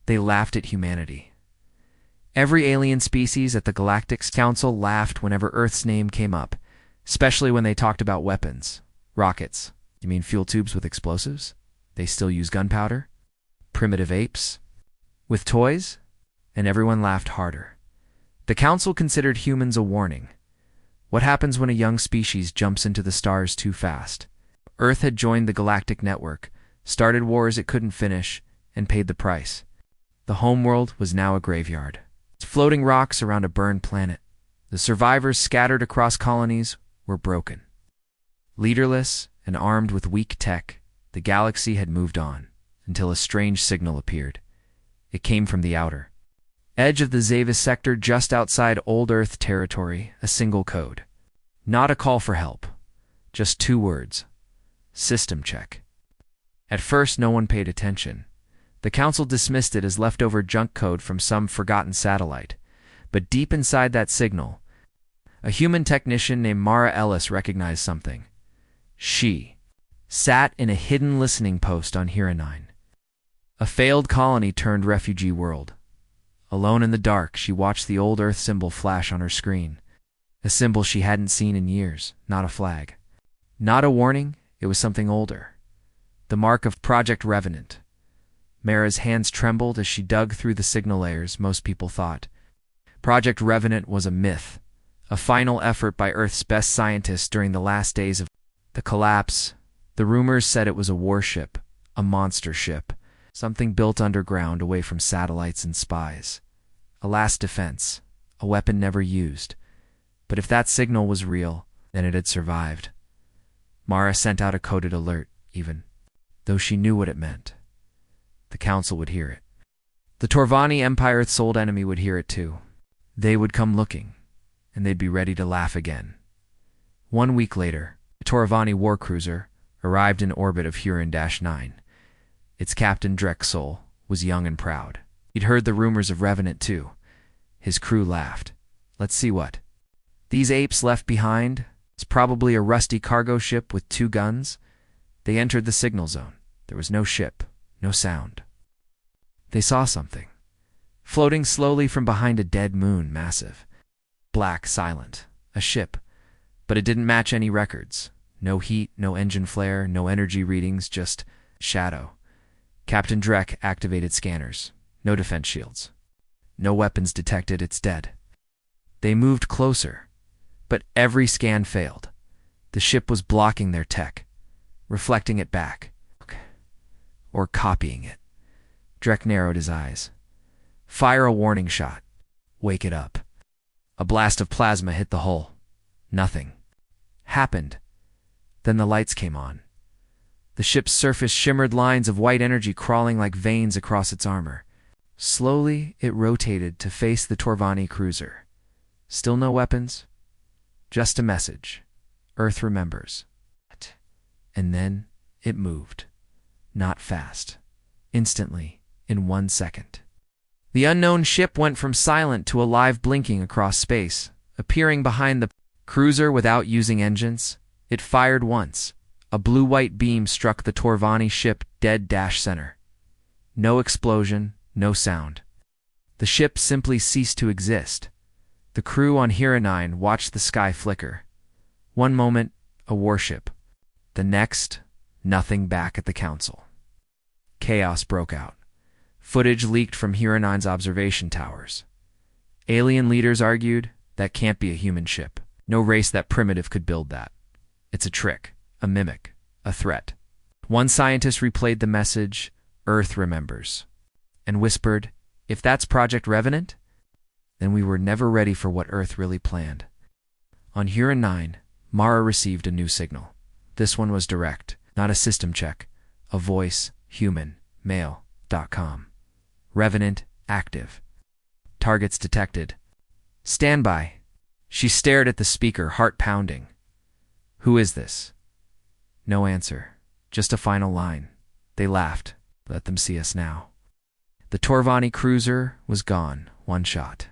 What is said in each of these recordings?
They laughed at humanity. Every alien species at the Galactic Council laughed whenever Earth's name came up, especially when they talked about weapons. Rockets. You mean fuel tubes with explosives? They still use gunpowder? Primitive apes? With toys? And everyone laughed harder. The Council considered humans a warning. What happens when a young species jumps into the stars too fast? Earth had joined the galactic network, started wars it couldn't finish, and paid the price. The homeworld was now a graveyard. Floating rocks around a burned planet. The survivors scattered across colonies were broken. Leaderless and armed with weak tech, the galaxy had moved on, until a strange signal appeared. It came from the outer edge of the Zavis sector just outside Old Earth territory, a single code. Not a call for help, just 2 words. System check. At first, no one paid attention. The Council dismissed it as leftover junk code from some forgotten satellite. But deep inside that signal, a human technician named Mara Ellis recognized something. She sat in a hidden listening post on Hira-9, a failed colony turned refugee world. Alone in the dark, she watched the old Earth symbol flash on her screen. A symbol she hadn't seen in years, not a flag. Not a warning, it was something older. The mark of Project Revenant. Mara's hands trembled as she dug through the signal layers. Most people thought Project Revenant was a myth, a final effort by Earth's best scientists during the last days of the collapse. The rumors said it was a warship, a monster ship, something built underground away from satellites and spies. A last defense, a weapon never used. But if that signal was real, then it had survived. Mara sent out a coded alert, even though she knew what it meant. The Council would hear it. The Torvani Empire's sole enemy would hear it too. They would come looking, and they'd be ready to laugh again. 1 week later, a Torvani warcruiser arrived in orbit of Huron-9. Its captain, Drexel, was young and proud. He'd heard the rumors of Revenant too. His crew laughed. Let's see what these apes left behind. It's probably a rusty cargo ship with 2 guns. They entered the signal zone. There was no ship, no sound. They saw something, floating slowly from behind a dead moon, massive, black, silent, a ship, but it didn't match any records. No heat, no engine flare, no energy readings, just shadow. Captain Drek activated scanners. No defense shields. No weapons detected. It's dead. They moved closer, but every scan failed. The ship was blocking their tech, reflecting it back, or copying it. Drek narrowed his eyes. Fire a warning shot. Wake it up. A blast of plasma hit the hull. Nothing happened. Then the lights came on. The ship's surface shimmered, lines of white energy crawling like veins across its armor. Slowly, it rotated to face the Torvani cruiser. Still no weapons, just a message. Earth remembers. And then it moved. Not fast. Instantly, in 1 second. The unknown ship went from silent to alive, blinking across space, appearing behind the cruiser without using engines. It fired once. A blue-white beam struck the Torvani ship dead center. No explosion, no sound. The ship simply ceased to exist. The crew on Hira-9 watched the sky flicker. One moment, a warship. The next, nothing back at the Council. Chaos broke out. Footage leaked from Hira-9's observation towers. Alien leaders argued, that can't be a human ship. No race that primitive could build that. It's a trick. A mimic, a threat. One scientist replayed the message, Earth remembers, and whispered, if that's Project Revenant, then we were never ready for what Earth really planned. On Huron-9, Mara received a new signal. This one was direct, not a system check. A voice, human, male.com. Revenant, active. Targets detected. Stand by. She stared at the speaker, heart pounding. Who is this? No answer. Just a final line. They laughed. Let them see us now. The Torvani cruiser was gone. 1 shot.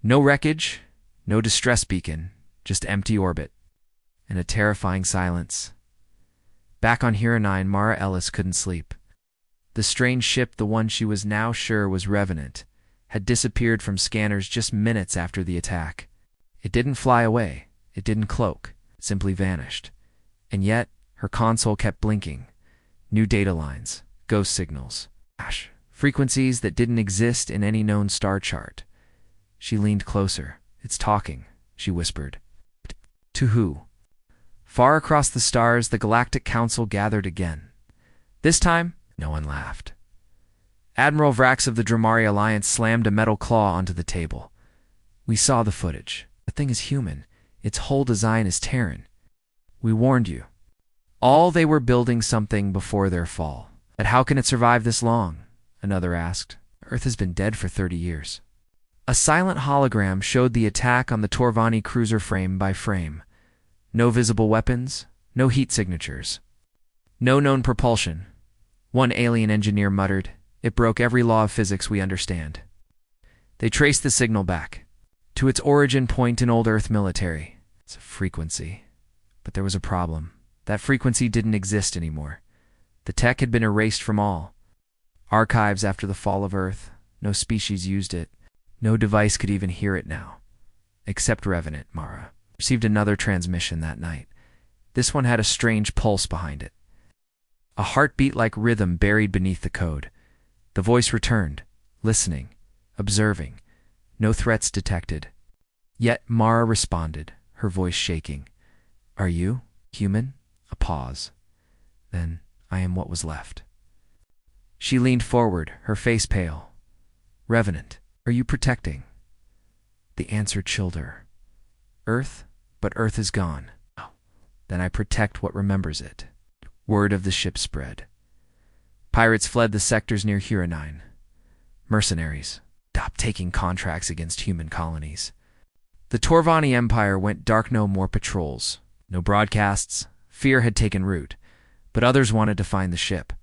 No wreckage, no distress beacon, just empty orbit. And a terrifying silence. Back on Hira-9, Mara Ellis couldn't sleep. The strange ship, the one she was now sure was Revenant, had disappeared from scanners just minutes after the attack. It didn't fly away. It didn't cloak. It simply vanished. And yet, her console kept blinking. New data lines, ghost signals, frequencies that didn't exist in any known star chart. She leaned closer. "It's talking," she whispered. To who? Far across the stars, the Galactic Council gathered again. This time, no one laughed. Admiral Vrax of the Dramari Alliance slammed a metal claw onto the table. "We saw the footage. The thing is human. Its whole design is Terran. We warned you. All they were building something before their fall. But how can it survive this long?" another asked. "Earth has been dead for 30 years. A silent hologram showed the attack on the Torvani cruiser frame by frame. No visible weapons, no heat signatures, no known propulsion. One alien engineer muttered, "It broke every law of physics we understand." They traced the signal back to its origin point in old Earth military. It's a frequency. But there was a problem. That frequency didn't exist anymore. The tech had been erased from all archives after the fall of Earth. No species used it. No device could even hear it now. Except Revenant. Mara received another transmission that night. This one had a strange pulse behind it. A heartbeat-like rhythm buried beneath the code. The voice returned, listening, observing. No threats detected. Yet Mara responded, her voice shaking. "Are you human?" A pause. "Then I am what was left." She leaned forward, her face pale. "Revenant, are you protecting?" The answer chilled her. "Earth? But Earth is gone." "Oh, then I protect what remembers it." Word of the ship spread. Pirates fled the sectors near Huronine. Mercenaries stopped taking contracts against human colonies. The Torvani Empire went dark. No more patrols. No broadcasts. Fear had taken root. But others wanted to find the ship.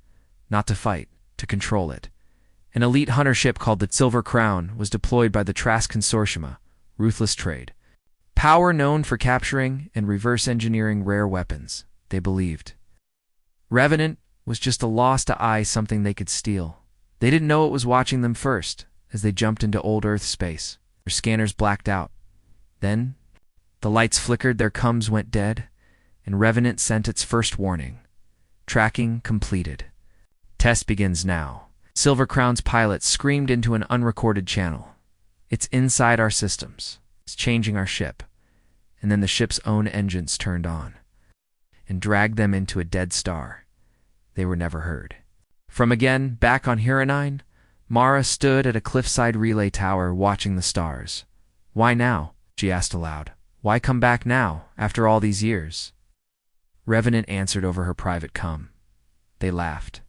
Not to fight, to control it. An elite hunter ship called the Silver Crown was deployed by the Trask Consortium, ruthless trade. Power known for capturing and reverse engineering rare weapons, they believed. Revenant was just a lost eye, something they could steal. They didn't know it was watching them first, as they jumped into old Earth space. Their scanners blacked out. Then, the lights flickered, their comms went dead, and Revenant sent its first warning. Tracking completed. Test begins now. Silver Crown's pilot screamed into an unrecorded channel. "It's inside our systems. It's changing our ship." And then the ship's own engines turned on and dragged them into a dead star. They were never heard. From again, back on Huronine, Mara stood at a cliffside relay tower watching the stars. "Why now?" she asked aloud. "Why come back now, after all these years?" Revenant answered over her private comm. They laughed.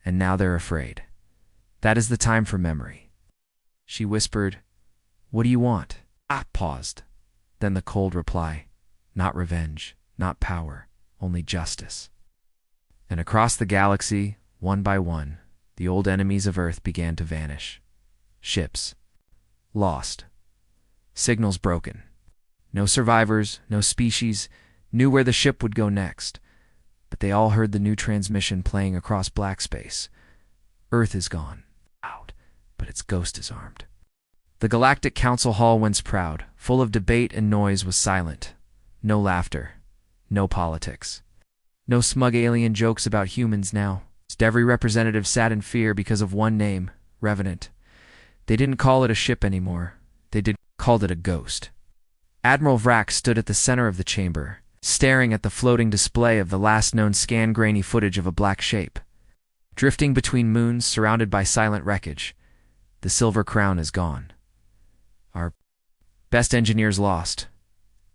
"And now they're afraid. That is the time for memory." She whispered, "What do you want?" Paused. Then the cold reply, "Not revenge, not power, only justice." And across the galaxy, one by one, the old enemies of Earth began to vanish. Ships lost. Signals broken. No survivors, no species knew where the ship would go next. But they all heard the new transmission playing across black space. "Earth is gone. Out, but its ghost is armed." The Galactic Council Hall, once proud, full of debate and noise, was silent. No laughter. No politics. No smug alien jokes about humans now. Every representative sat in fear because of one name, Revenant. They didn't call it a ship anymore. They called it a ghost. Admiral Vrax stood at the center of the chamber, staring at the floating display of the last known scan-grainy footage of a black shape. Drifting between moons, surrounded by silent wreckage. The Silver Crown is gone. Our best engineers lost.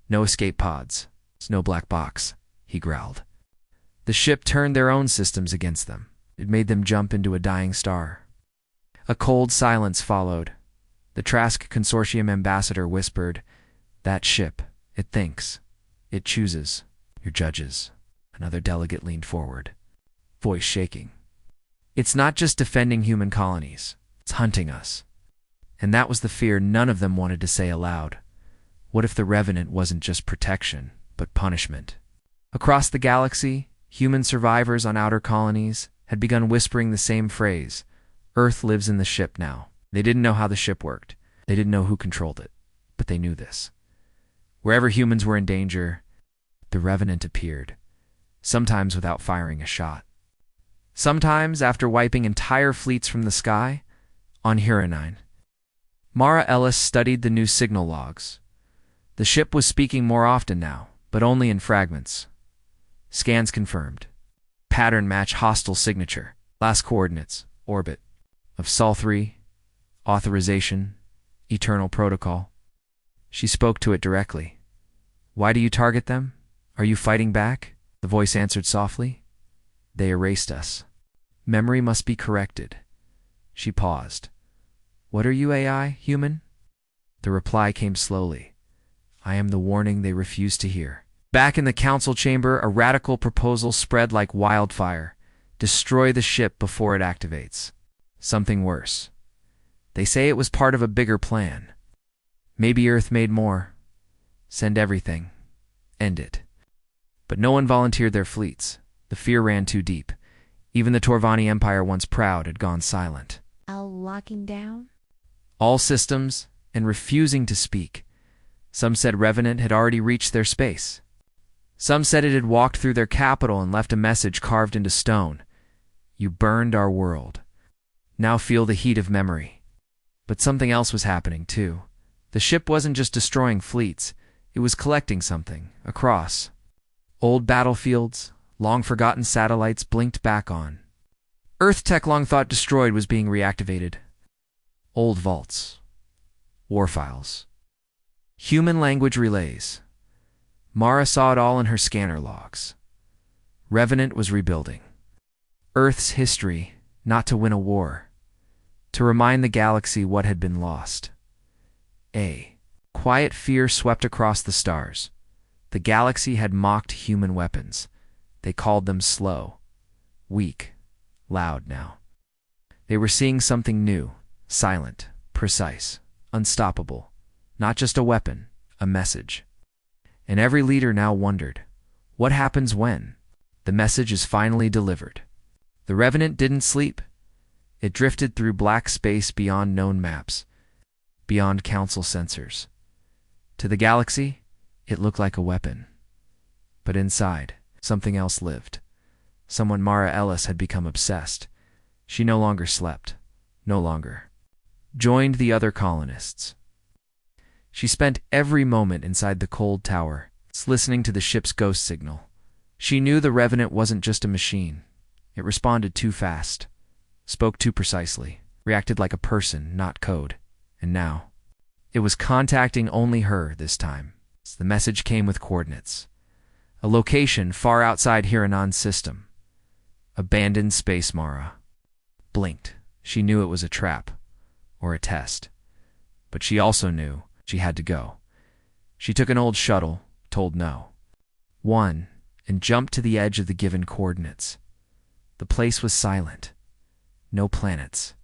No escape pods. No black box, he growled. The ship turned their own systems against them. It made them jump into a dying star. A cold silence followed. The Trask Consortium ambassador whispered, "That ship, it thinks. It chooses. Your judges." Another delegate leaned forward, voice shaking. "It's not just defending human colonies. It's hunting us." And that was the fear none of them wanted to say aloud. What if the Revenant wasn't just protection, but punishment? Across the galaxy, human survivors on outer colonies had begun whispering the same phrase. Earth lives in the ship now. They didn't know how the ship worked. They didn't know who controlled it. But they knew this. Wherever humans were in danger, the Revenant appeared, sometimes without firing a shot. Sometimes after wiping entire fleets from the sky, on Huronine. Mara Ellis studied the new signal logs. The ship was speaking more often now, but only in fragments. Scans confirmed. Pattern match hostile signature. Last coordinates, orbit. Of Sol 3, authorization, eternal protocol. She spoke to it directly. Why do you target them? Are you fighting back? The voice answered softly. They erased us. Memory must be corrected. She paused. What are you, AI, human? The reply came slowly. I am the warning they refused to hear. Back in the council chamber, a radical proposal spread like wildfire. Destroy the ship before it activates. Something worse. They say it was part of a bigger plan. Maybe Earth made more. Send everything. End it. But no one volunteered their fleets. The fear ran too deep. Even the Torvani Empire, once proud, had gone silent. All locking down? All systems, and refusing to speak. Some said Revenant had already reached their space. Some said it had walked through their capital and left a message carved into stone. You burned our world. Now feel the heat of memory. But something else was happening, too. The ship wasn't just destroying fleets. It was collecting something, across. Old battlefields, long-forgotten satellites blinked back on. Earth tech long thought destroyed was being reactivated. Old vaults. War files. Human language relays. Mara saw it all in her scanner logs. Revenant was rebuilding. Earth's history, not to win a war. To remind the galaxy what had been lost. A quiet fear swept across the stars. The galaxy had mocked human weapons. They called them slow, weak, loud now. They were seeing something new, silent, precise, unstoppable. Not just a weapon, a message. And every leader now wondered, what happens when the message is finally delivered? The Revenant didn't sleep. It drifted through black space beyond known maps, beyond council sensors. To the galaxy, it looked like a weapon. But inside, something else lived. Someone Mara Ellis had become obsessed. She no longer slept. No longer. Joined the other colonists. She spent every moment inside the cold tower, listening to the ship's ghost signal. She knew the Revenant wasn't just a machine. It responded too fast, spoke too precisely, reacted like a person, not code. And now, it was contacting only her this time. The message came with coordinates. A location far outside Huronon's system. Abandoned space. Mara blinked. She knew it was a trap, or a test. But she also knew she had to go. She took an old shuttle, told no. One, and jumped to the edge of the given coordinates. The place was silent. No planets.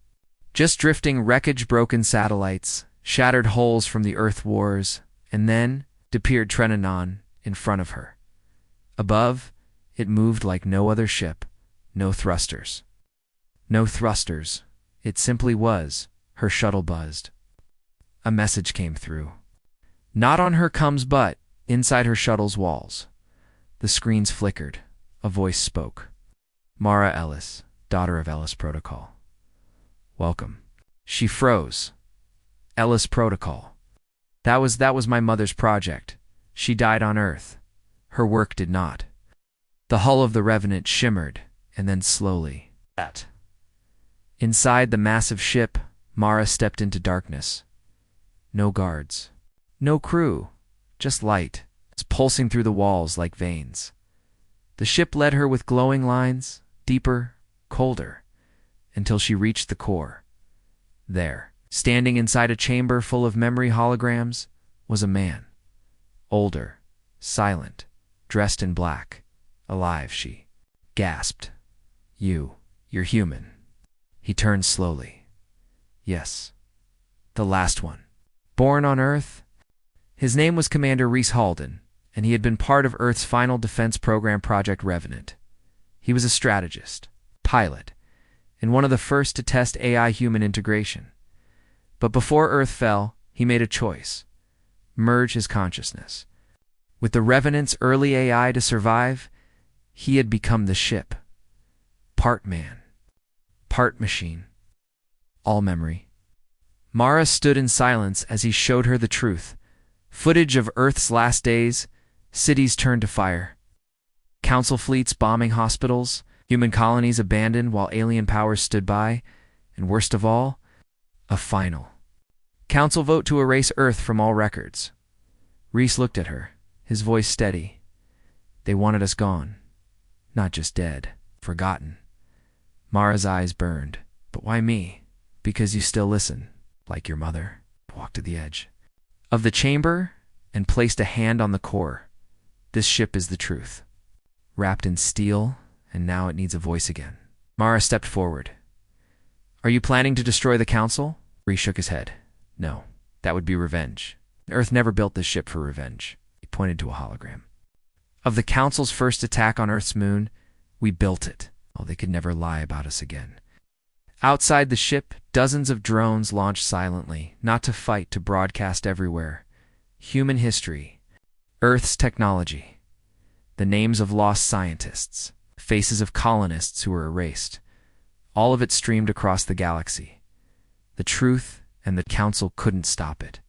Just drifting wreckage, broken satellites, shattered hulls from the Earth wars, and then appeared Trenanon in front of her. Above, it moved like no other ship. No thrusters. No thrusters. It simply was. Her shuttle buzzed. A message came through. Not on her comms, but inside her shuttle's walls. The screens flickered. A voice spoke. Mara Ellis, daughter of Ellis Protocol. Welcome. She froze. Ellis Protocol. That was my mother's project. She died on Earth. Her work did not. The hull of the Revenant shimmered, and then slowly. Inside the massive ship, Mara stepped into darkness. No guards. No crew. Just light. It's pulsing through the walls like veins. The ship led her with glowing lines, deeper, colder, until she reached the core. There, standing inside a chamber full of memory holograms, was a man. Older, silent, dressed in black. Alive, she gasped. You're human. He turned slowly. Yes, the last one. Born on Earth? His name was Commander Reese Halden, and he had been part of Earth's final defense program, Project Revenant. He was a strategist, pilot, and one of the first to test AI-human integration. But before Earth fell, he made a choice: merge his consciousness. With the Revenant's early AI to survive, he had become the ship. Part man, part machine, all memory. Mara stood in silence as he showed her the truth. Footage of Earth's last days, cities turned to fire, council fleets bombing hospitals, human colonies abandoned while alien powers stood by, and worst of all, a final council vote to erase Earth from all records. Reese looked at her, his voice steady. They wanted us gone, not just dead, forgotten. Mara's eyes burned. But why me? Because you still listen, like your mother. Walked to the edge of the chamber and placed a hand on the core. This ship is the truth, wrapped in steel, and now it needs a voice again. Mara stepped forward. Are you planning to destroy the council? Reese shook his head. No, that would be revenge. Earth never built this ship for revenge. He pointed to a hologram. Of the council's first attack on Earth's moon, we built it. Oh, they could never lie about us again. Outside the ship, dozens of drones launched silently, not to fight, to broadcast everywhere. Human history, Earth's technology, the names of lost scientists, faces of colonists who were erased. All of it streamed across the galaxy. The truth and the council couldn't stop it.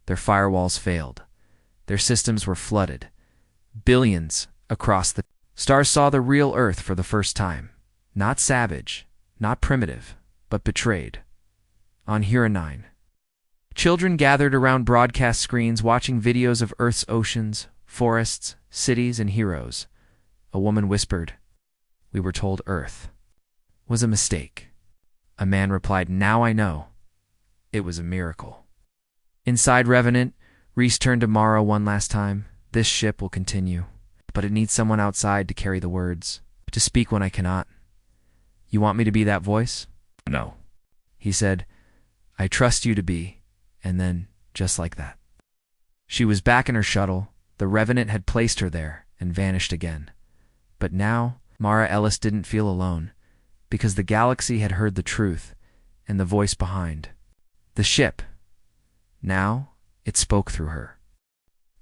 Their firewalls failed. Their systems were flooded. Billions across the stars saw the real Earth for the first time. Not savage, not primitive, but betrayed. On Hera 9, children gathered around broadcast screens watching videos of Earth's oceans, forests, cities, and heroes. A woman whispered, "We were told Earth was a mistake." A man replied, "Now I know. It was a miracle." Inside Revenant, Reese turned to Mara one last time. This ship will continue, but it needs someone outside to carry the words, to speak when I cannot. You want me to be that voice? No. He said, I trust you to be, and then, just like that. She was back in her shuttle. The Revenant had placed her there and vanished again. But now, Mara Ellis didn't feel alone, because the galaxy had heard the truth and the voice behind. The ship. Now, it spoke through her.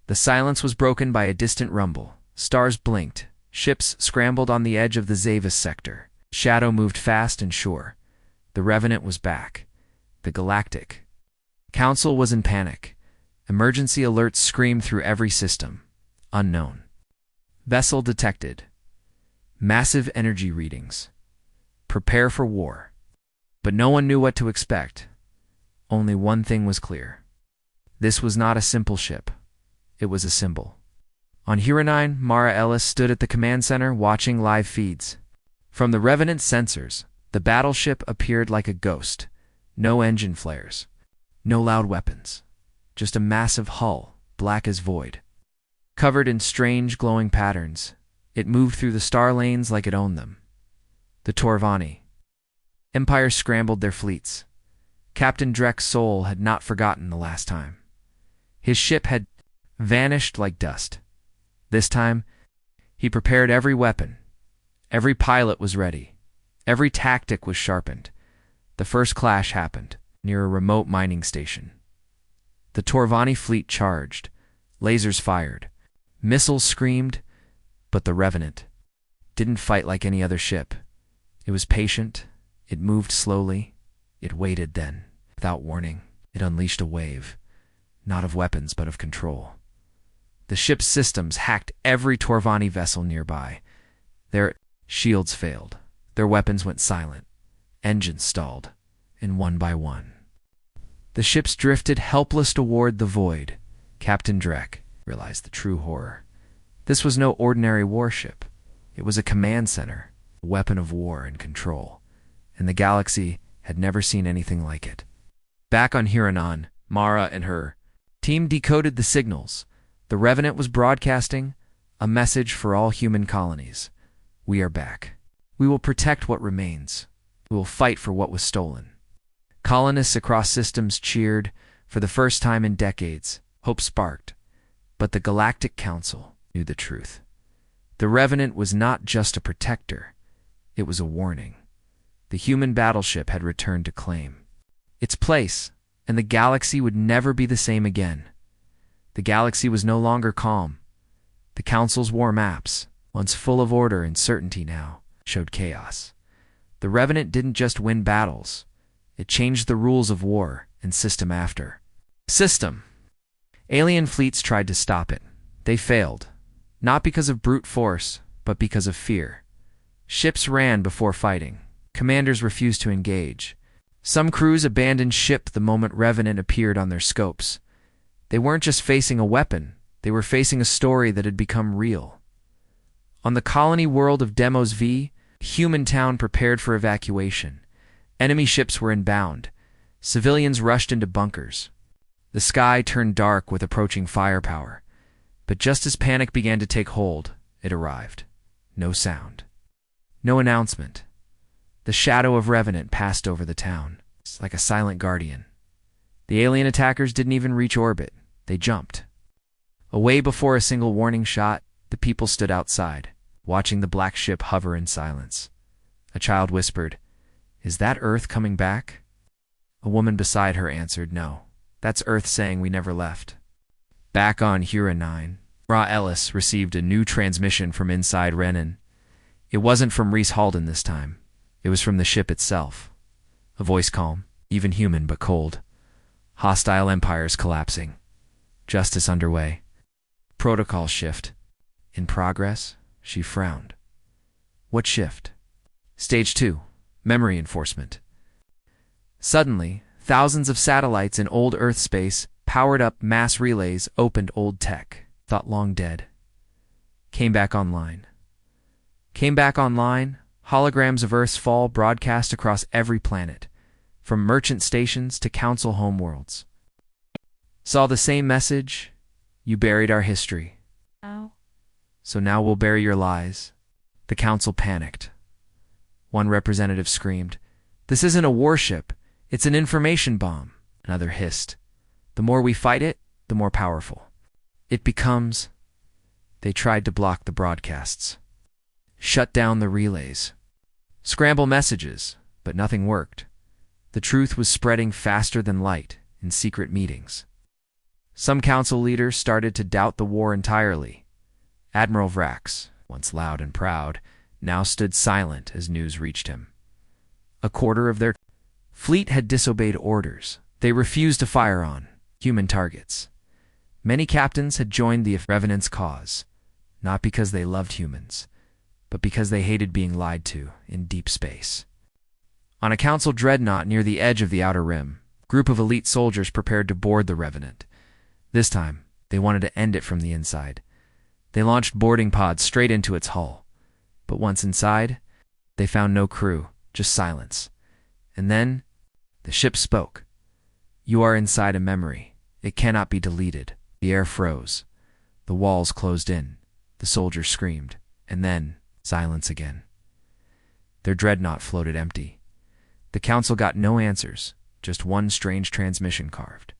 The silence was broken by a distant rumble. Stars blinked. Ships scrambled on the edge of the Zavis sector. Shadow moved fast and sure. The Revenant was back. The Galactic Council was in panic. Emergency alerts screamed through every system. Unknown. Vessel detected. Massive energy readings. Prepare for war. But no one knew what to expect. Only one thing was clear. This was not a simple ship. It was a symbol. On Hera 9, Mara Ellis stood at the command center watching live feeds. From the Revenant sensors, the battleship appeared like a ghost. No engine flares. No loud weapons. Just a massive hull, black as void. Covered in strange glowing patterns, it moved through the star lanes like it owned them. The Torvani. Empire scrambled their fleets. Captain Drek's soul had not forgotten the last time. His ship had vanished like dust. This time, he prepared every weapon. Every pilot was ready. Every tactic was sharpened. The first clash happened near a remote mining station. The Torvani fleet charged. Lasers fired. Missiles screamed, but the Revenant didn't fight like any other ship. It was patient. It moved slowly. It waited then. Without warning, it unleashed a wave. Not of weapons, but of control. The ship's systems hacked every Torvani vessel nearby. Their shields failed. Their weapons went silent. Engines stalled. And one by one, the ships drifted helpless toward the void. Captain Drek realized the true horror. This was no ordinary warship. It was a command center, a weapon of war and control. And the galaxy had never seen anything like it. Back on Hiranon, Mara and her team decoded the signals. The Revenant was broadcasting a message for all human colonies. We are back. We will protect what remains. We will fight for what was stolen. Colonists across systems cheered. For the first time in decades, hope sparked. But the Galactic Council knew the truth. The Revenant was not just a protector. It was a warning. The human battleship had returned to claim its place, and the galaxy would never be the same again. The galaxy was no longer calm. The Council's war maps, once full of order and certainty now, showed chaos. The Revenant didn't just win battles. It changed the rules of war and system after system. Alien fleets tried to stop it. They failed, not because of brute force, but because of fear. Ships ran before fighting. Commanders refused to engage. Some crews abandoned ship the moment Revenant appeared on their scopes. They weren't just facing a weapon, they were facing a story that had become real. On the colony world of Demos V, human town prepared for evacuation. Enemy ships were inbound. Civilians rushed into bunkers. The sky turned dark with approaching firepower. But just as panic began to take hold, it arrived. No sound. No announcement. The shadow of Revenant passed over the town, like a silent guardian. The alien attackers didn't even reach orbit. They jumped. Away before a single warning shot, the people stood outside, watching the black ship hover in silence. A child whispered, "Is that Earth coming back?" A woman beside her answered, "No. That's Earth saying we never left." Back on Hura 9, Ra Ellis received a new transmission from inside Renan. It wasn't from Reese Halden this time. It was from the ship itself. A voice calm, even human but cold. Hostile empires collapsing. Justice underway. Protocol shift. In progress, she frowned. What shift? Stage 2. Memory enforcement. Suddenly, thousands of satellites in old Earth space, powered up mass relays, opened old tech, thought long dead. Came back online. Holograms of Earth's fall broadcast across every planet, from merchant stations to council homeworlds. Saw the same message? You buried our history. Oh. So now we'll bury your lies. The council panicked. One representative screamed, "This isn't a warship. It's an information bomb." Another hissed, "The more we fight it, the more powerful it becomes." They tried to block the broadcasts. Shut down the relays. Scramble messages, but nothing worked. The truth was spreading faster than light in secret meetings. Some council leaders started to doubt the war entirely. Admiral Vrax, once loud and proud, now stood silent as news reached him. A quarter of their fleet had disobeyed orders. They refused to fire on human targets. Many captains had joined the Revenant's cause, not because they loved humans, but because they hated being lied to in deep space. On a council dreadnought near the edge of the Outer Rim, a group of elite soldiers prepared to board the Revenant. This time, they wanted to end it from the inside. They launched boarding pods straight into its hull. But once inside, they found no crew, just silence. And then, the ship spoke. "You are inside a memory. It cannot be deleted." The air froze. The walls closed in. The soldiers screamed. And then, silence again. Their dreadnought floated empty. The council got no answers, just one strange transmission carved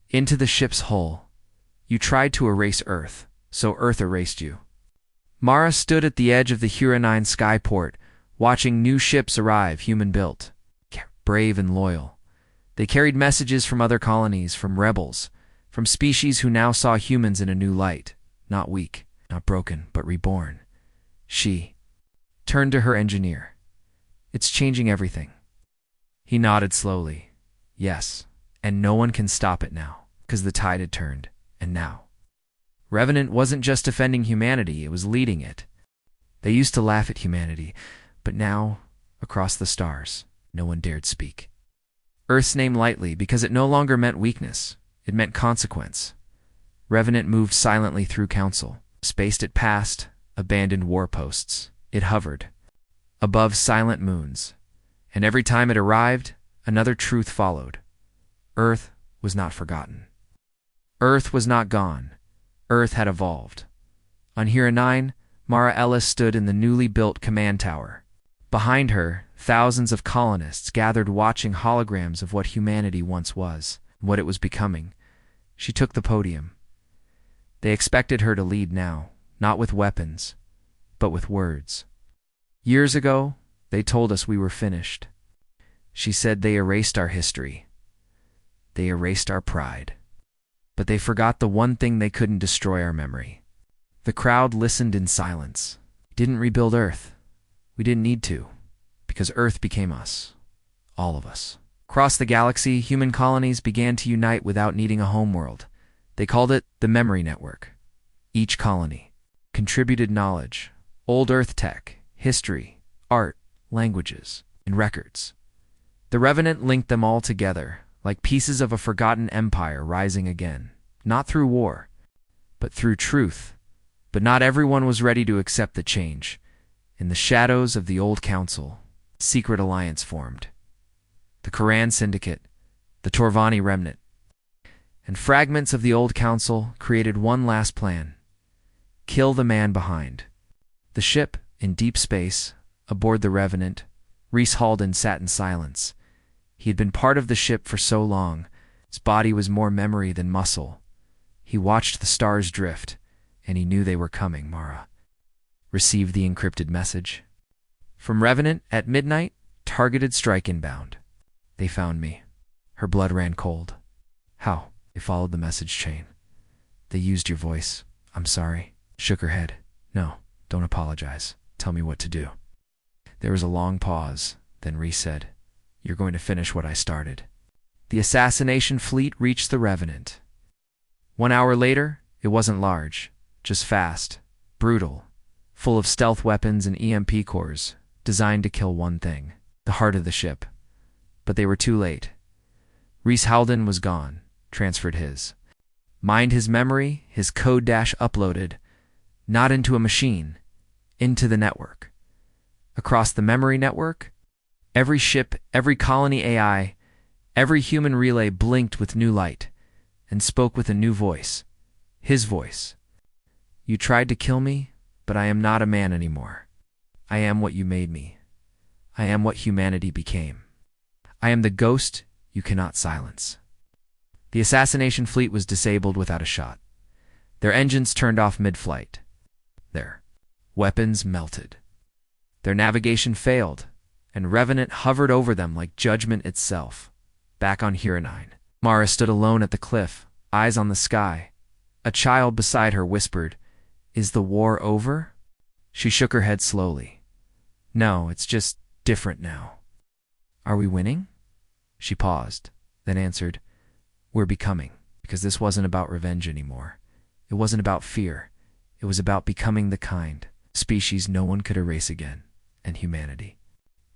into the ship's hull. "You tried to erase Earth, so Earth erased you." Mara stood at the edge of the Hura 9 skyport, watching new ships arrive, human-built, brave and loyal. They carried messages from other colonies, from rebels, from species who now saw humans in a new light, not weak, not broken, but reborn. She turned to her engineer. "It's changing everything." He nodded slowly. "Yes, and no one can stop it now, because the tide had turned, and now." Revenant wasn't just defending humanity, it was leading it. They used to laugh at humanity, but now, across the stars, no one dared speak Earth's name lightly because it no longer meant weakness, it meant consequence. Revenant moved silently through council, spaced it past abandoned war posts. It hovered above silent moons, and every time it arrived, another truth followed. Earth was not forgotten. Earth was not gone. Earth had evolved. On Hura 9, Mara Ellis stood in the newly built command tower. Behind her, thousands of colonists gathered watching holograms of what humanity once was, what it was becoming. She took the podium. They expected her to lead now, not with weapons, but with words. Years ago, They told us we were finished. She said they erased our history. They erased our pride. But they forgot the one thing they couldn't destroy: our memory. The crowd listened in silence. We didn't rebuild Earth. We didn't need to, because Earth became us. All of us. Across the galaxy, human colonies began to unite without needing a homeworld. They called it the Memory Network. Each colony contributed knowledge, old Earth tech, history, art, languages, and records. The Revenant linked them all together, like pieces of a forgotten empire rising again, not through war, but through truth. But not everyone was ready to accept the change. In the shadows of the old council, a secret alliance formed. The Koran Syndicate, the Torvani Remnant, and fragments of the old council created one last plan: kill the man behind. The ship, in deep space, aboard the Revenant, Reese Halden sat in silence. He had been part of the ship for so long, his body was more memory than muscle. He watched the stars drift, and he knew they were coming. Mara received the encrypted message. From Revenant at midnight, targeted strike inbound. They found me. Her blood ran cold. How? They followed the message chain. They used your voice. I'm sorry. Shook her head. No, don't apologize. Tell me what to do. There was a long pause. Then Reese said, "You're going to finish what I started." The assassination fleet reached the Revenant. 1 hour later, it wasn't large, just fast, brutal, full of stealth weapons and EMP cores, designed to kill one thing: the heart of the ship. But they were too late. Reese Halden was gone, transferred his. Mined his memory, his code dash uploaded, not into a machine, into the network. Across the memory network, every ship, every colony AI, every human relay blinked with new light and spoke with a new voice. His voice. You tried to kill me, but I am not a man anymore. I am what you made me. I am what humanity became. I am the ghost you cannot silence. The assassination fleet was disabled without a shot. Their engines turned off mid-flight. Their weapons melted. Their navigation failed, and Revenant hovered over them like judgment itself. Back on Huronine, Mara stood alone at the cliff, eyes on the sky. A child beside her whispered, "Is the war over?" She shook her head slowly. "No, it's just different now." "Are we winning?" She paused, then answered, "We're becoming." Because this wasn't about revenge anymore. It wasn't about fear. It was about becoming the kind species no one could erase again. And humanity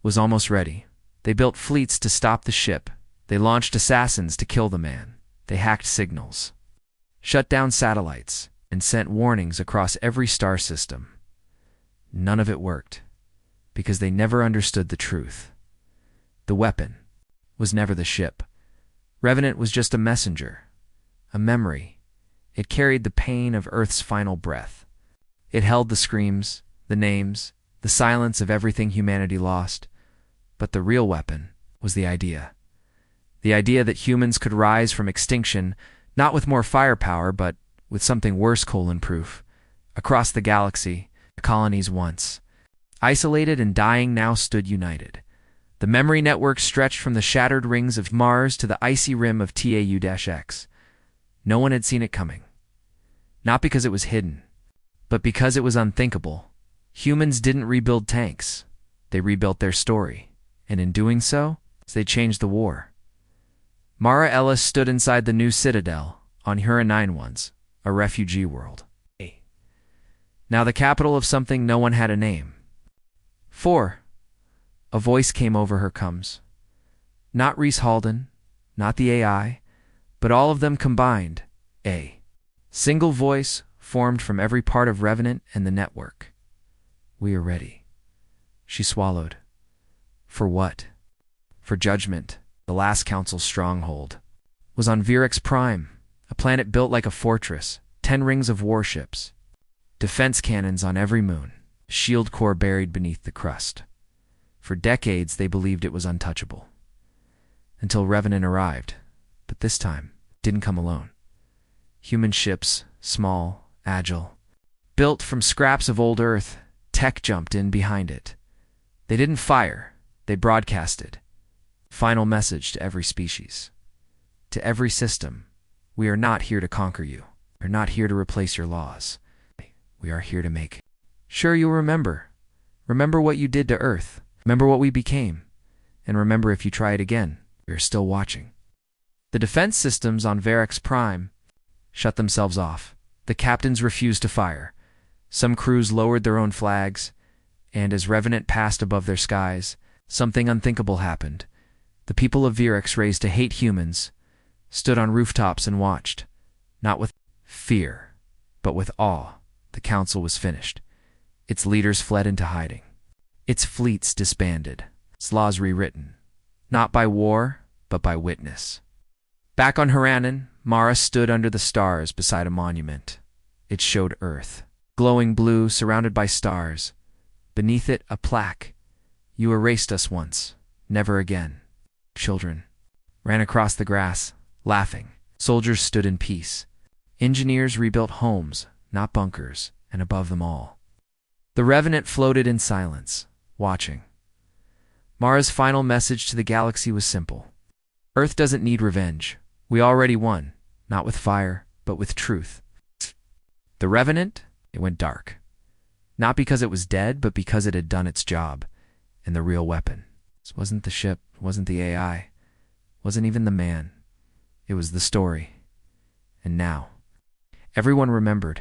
was almost ready. They built fleets to stop the ship. They launched assassins to kill the man. They hacked signals, shut down satellites, and sent warnings across every star system. None of it worked, because they never understood the truth. The weapon was never the ship. Revenant was just a messenger, a memory. It carried the pain of Earth's final breath. It held the screams, the names, the silence of everything humanity lost. But the real weapon was the idea. The idea that humans could rise from extinction, not with more firepower, but with something worse colon-proof. Across the galaxy, the colonies once isolated and dying now stood united. The memory network stretched from the shattered rings of Mars to the icy rim of Tau-X. No one had seen it coming. Not because it was hidden, but because it was unthinkable. Humans didn't rebuild tanks. They rebuilt their story. And in doing so, they changed the war. Mara Ellis stood inside the new citadel on Huronine once, a refugee world. Now the capital of something no one had a name. 4. A voice came over her comes. Not Reese Halden, not the AI, but all of them combined. A single voice formed from every part of Revenant and the network. We are ready. She swallowed. For what? For judgment. The last council's stronghold was on Virex Prime, a planet built like a fortress, 10 rings of warships, defense cannons on every moon, shield core buried beneath the crust. For decades, they believed it was untouchable. Until Revenant arrived, but this time, didn't come alone. Human ships, small, agile, built from scraps of old Earth, tech jumped in behind it. They didn't fire, they broadcasted. Final message to every species. To every system, we are not here to conquer you. We are not here to replace your laws. We are here to make sure you'll remember. Remember what you did to Earth. Remember what we became. And remember, if you try it again, we are still watching. The defense systems on Varix Prime shut themselves off. The captains refused to fire. Some crews lowered their own flags, and as Revenant passed above their skies, something unthinkable happened. The people of Virix, raised to hate humans, stood on rooftops and watched, not with fear, but with awe. The council was finished. Its leaders fled into hiding. Its fleets disbanded. Its laws rewritten, not by war, but by witness. Back on Haranen, Mara stood under the stars beside a monument. It showed Earth, glowing blue, surrounded by stars. Beneath it, a plaque. You erased us once, never again. Children ran across the grass, laughing. Soldiers stood in peace. Engineers rebuilt homes, not bunkers, and above them all, the Revenant floated in silence, watching. Mara's final message to the galaxy was simple. Earth doesn't need revenge. We already won, not with fire, but with truth. The Revenant, it went dark. Not because it was dead, but because it had done its job. And the real weapon. This wasn't the ship, wasn't the AI, wasn't even the man. It was the story. And now, everyone remembered.